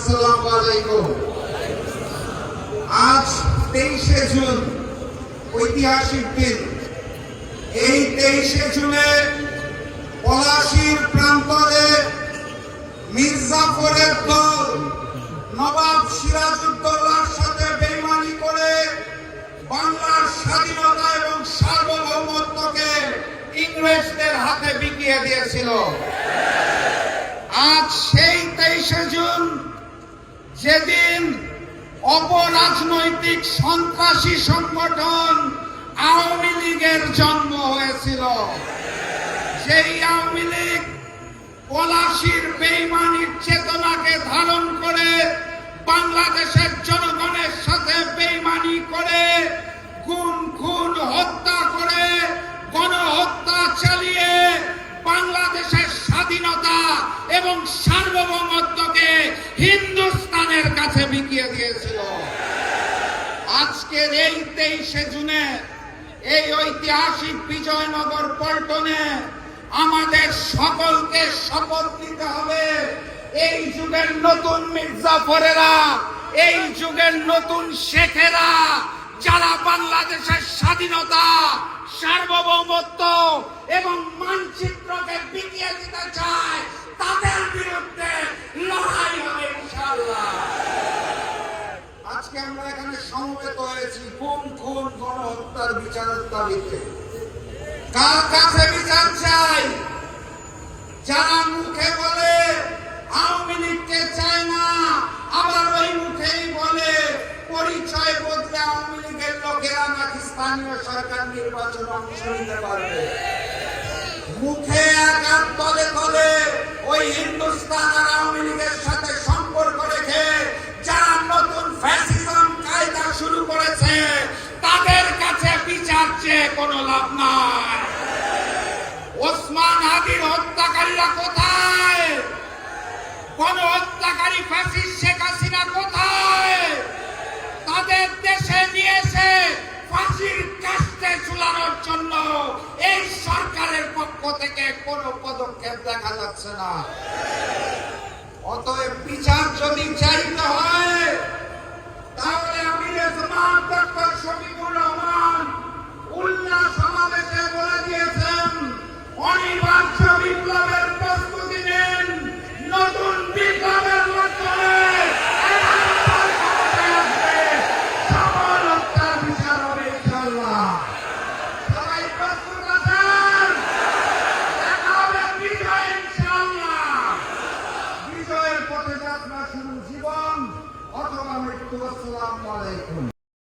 আসসালামু আলাইকুম। আজ 23শে জুন, ঐতিহাসিক দিন। এই 23শে জুনে পলাশীর প্রান্তরে মির্জাফরের দল নবাব সিরাজউদ্দৌলার সাথে বেইমানি করে বাংলার স্বাধীনতা এবং সার্বভৌমত্বকে ইংরেজদের হাতে বিকিয়ে দিয়েছিল। আজ সেই 23শে জুন, যেদিন অপরাজনৈতিক সন্ত্রাসী সংগঠন আওয়ামী লীগের জন্ম হয়েছিল। সেই আওয়ামী লীগ পলাশীর বেইমানির চেতনাকে ধারণ করে বাংলাদেশের জনগণের সাথে বেইমানি করে খুন খুন হত্যা করে গণহত্যা চালিয়ে বাংলাদেশের স্বাধীনতা এবং সার্বভৌমত্বকে হিন্দুস্তানের কাছে বিকিয়ে দিয়েছিল। আজকের এই 23শে জুনে এই ঐতিহাসিক বিজয়নগর পল্টনে আমাদের সকলকে শপথ নিতে হবে, এই যুগের নতুন মির্জাফরেরা, এই যুগের নতুন শেখেরা, যারা বাংলাদেশের স্বাধীনতা, সার্বভৌমত্ব এবং মানচিত্রকে বিকিয়ে দিতে চায়, তাদের বিরুদ্ধে লড়াই হবে ইনশাআল্লাহ। আজকে আমরা এখানে সমবেত হয়েছি গুম খুন গণহত্যার বিচারের দাবিতে। কার কাছে বিচার চাই? যারা মুখে বলে আওয়ামী লীগকে চায় না, আবার ওই মুখেই বলে পরিচয় বদলে আওয়ামী লীগের লোকেরা নাকি স্থানীয় সরকার নির্বাচনে অংশ নিতে পারবে। মুখে এক আর তলে তলে ওই হিন্দুস্তান আর আওয়ামী লীগের সাথে সম্পর্ক রেখে যারা নতুন ফ্যাসিজম কায়দা শুরু করেছে, তাদের কাছে বিচার চেয়ে কোনো লাভ নাই। ওসমান হাদির হত্যাকারীরা কোথায়? গণহত্যাকারী ফ্যাসিস্ট শেখ হাসিনা কোথায়? তাদের দেশে নিয়ে এসে ফাঁসির কাস্তে ঝুলানোর জন্য এই সরকারের পক্ষ থেকে কোনো পদক্ষেপ দেখা যাচ্ছে না। অতএব বিচার যদি চাইতে হয়, তাহলে আমিরে জামাত ডক্টর শফিকুর রহমান উল্লাস সমাবেশে বলে দিয়েছেন, অনিবার্য বিপ্লবের প্রস্তুতি নিন, নতুন বিপ্লবের মাধ্যমে সকল হত্যার বিচার হবে ইনশাআল্লাহ। সবাই প্রস্তুত আছেন? দেখা হবে বিজয় ইনশাআল্লাহ। বিজয়ের পথে যাত্রা শুরু, জীবন অথবা মৃত্যু। আসসালামু আলাইকুম।